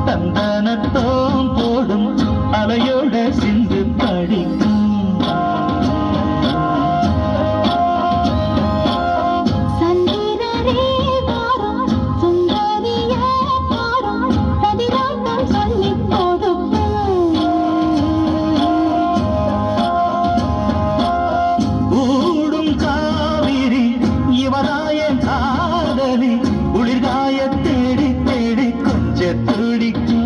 தந்தனத்தோம் போடும் அலையோட சிந்து படிக்கும் சந்திரரே வாரம் சுந்தரிய பாரம் கதிராட்டம் சொல்லிக் கொடுக்கும் ஊடும் காவிரி இவராய காதலி குளிர்காய தேடி தேடி கொஞ்ச துடிக்கும்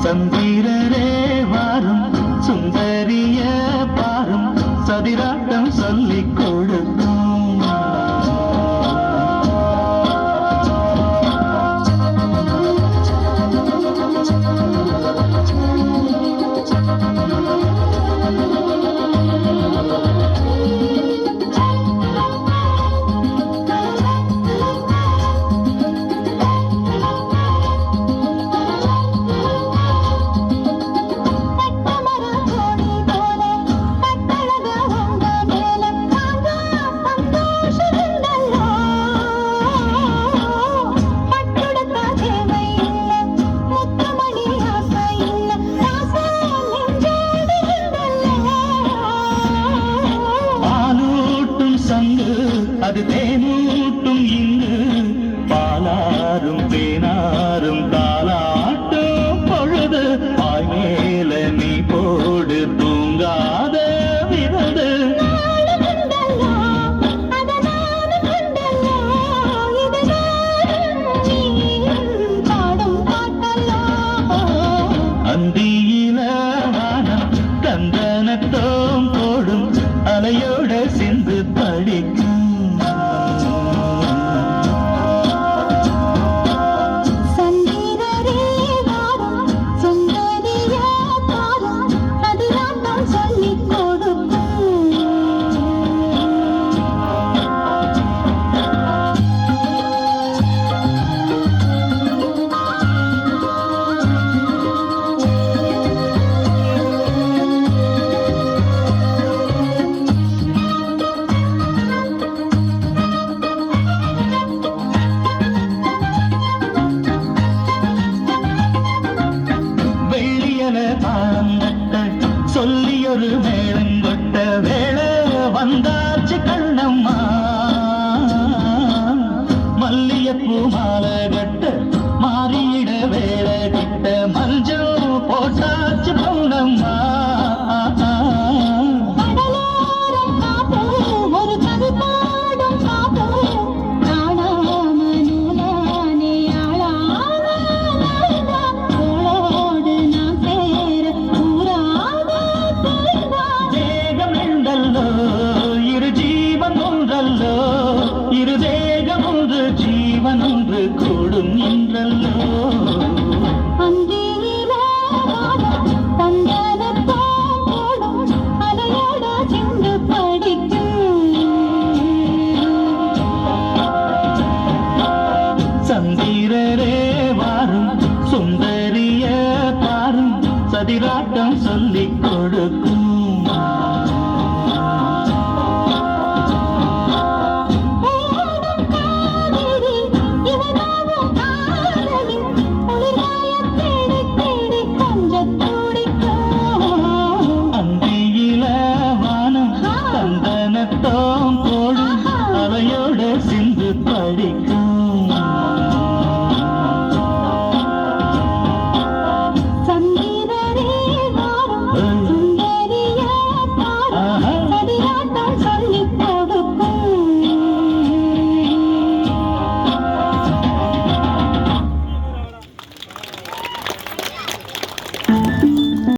சந்திரரே வாரும் சுந்தரிய பாரும் சதிராட்டம் சொல்லிக் கொடுக்கும் அது தேனூட்டும் இங்கு பாலாரும் தேனாரும் தாலாட்டும் பொழுது பாய் மேல நீ போடு தூங்காத விருது அந்தியில வானம் தந்தனத்தோம் போடும் அலையோட சிந்து படிக்கும் சொல்லியொரு மேளங்கொட்ட வேளை வந்தாச்சு கண்ணம்மா மல்லியப்பூ மாலை கட்ட மாறியிட வேலை கிட்ட மஞ்சள் போட்டாச்சு பொன்னம்மா இரு தேகம் ஒன்று ஜீவன் ஒன்று கூடும்